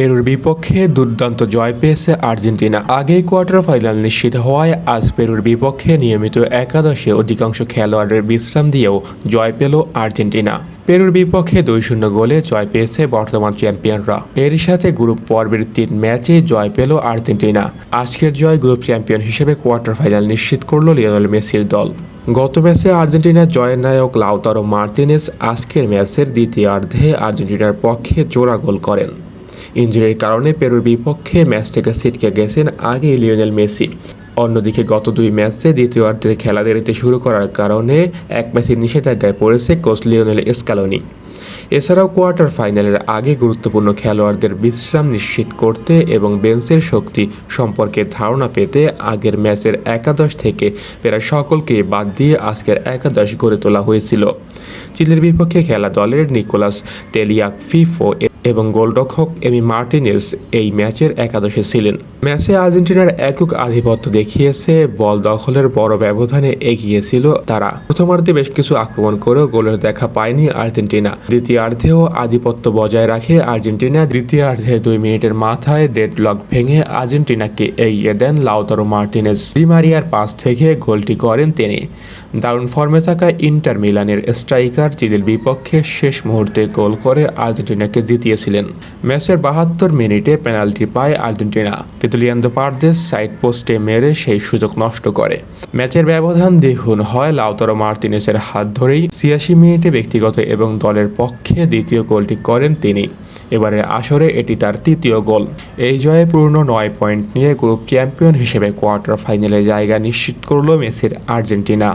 পেরুর বিপক্ষে দুর্দান্ত জয় পেয়েছে আর্জেন্টিনা। আগেই কোয়ার্টার ফাইনাল নিশ্চিত হওয়ায় আজ পেরুর বিপক্ষে নিয়মিত একাদশে অধিকাংশ খেলোয়াড়ের বিশ্রাম দিয়েও জয় পেল আর্জেন্টিনা। পেরুর বিপক্ষে 2-0 গোলে জয় পেয়েছে বর্তমান চ্যাম্পিয়নরা। এরই সাথে গ্রুপ পর্বের 3 ম্যাচে জয় পেল আর্জেন্টিনা। আজকের জয় গ্রুপ চ্যাম্পিয়ন হিসেবে কোয়ার্টার ফাইনাল নিশ্চিত করল লিওনেল মেসির দল। গত ম্যাচে আর্জেন্টিনার জয়ের নায়ক লাউতারো মার্তিনেজ আজকের ম্যাচের দ্বিতীয়ার্ধে আর্জেন্টিনার পক্ষে জোড়া গোল করেন। ইনজুরির কারণে পেরুর বিপক্ষে ম্যাচ থেকে ছিটকে গেছেন আগেই লিওনেল মেসি। অন্যদিকে গত 2 ম্যাচে দ্বিতীয়ার্ধের খেলা দেরিতে শুরু করার কারণে এক ম্যাচের নিষেধাজ্ঞায় পড়েছে কোচ লিওনেল স্কালোনি। এছাড়াও কোয়ার্টার ফাইনালের আগে গুরুত্বপূর্ণ খেলোয়াড়দের বিশ্রাম নিশ্চিত করতে এবং বেঞ্চের শক্তি সম্পর্কে ধারণা পেতে আগের ম্যাচের একাদশ থেকে প্রায় সকলকে বাদ দিয়ে আজকের একাদশ গড়ে তোলা হয়েছিল। চিলির বিপক্ষে খেলা দলের নিকোলাস টেলিয়াকফিফো এবং গোলরক্ষক এমি মার্টিনেজ এই ম্যাচের একাদশে ছিলেন। ম্যাচে আর্জেন্টিনার একক আধিপত্য দেখিয়েছে, বল দখলের বড় ব্যবধানে এগিয়েছিল তারা। প্রথমার্ধে বেশ কিছু আক্রমণ করেও গোলের দেখা পায়নি আর্জেন্টিনা। দ্বিতীয়ার্ধেও আধিপত্য বজায় রাখে আর্জেন্টিনা। দ্বিতীয়ার্ধে 2 মিনিটের মাথায় ডেডলক ভেঙে আর্জেন্টিনাকে এগিয়ে দেন লাউতারো মার্টিনেজ। ডি মারিয়ার পাস থেকে গোলটি করেন তিনি। দারুণ ফর্মে থাকা ইন্টার মিলানের স্ট্রাইকার চিলির বিপক্ষে শেষ মুহূর্তে গোল করে আর্জেন্টিনাকে জিতিয়েছিলেন। ম্যাচের 72 মিনিটে পেনাল্টি পায় আর্জেন্টিনা, কিন্তু লিয়ান্দ্রো পারেদেস সাইড পোস্টে মেরে সেই সুযোগ নষ্ট করে। ম্যাচের ব্যবধান দ্বিগুণ হয় লাউতারো মার্তিনেজের হাত ধরেই। 86 মিনিটে ব্যক্তিগত এবং দলের পক্ষে দ্বিতীয় গোলটি করেন তিনি। এবারের আসরে এটি তার 3য় গোল। এই জয়ে পূর্ণ 9 পয়েন্ট নিয়ে গ্রুপ চ্যাম্পিয়ন হিসেবে কোয়ার্টার ফাইনালে জায়গা নিশ্চিত করল মেসির আর্জেন্টিনা।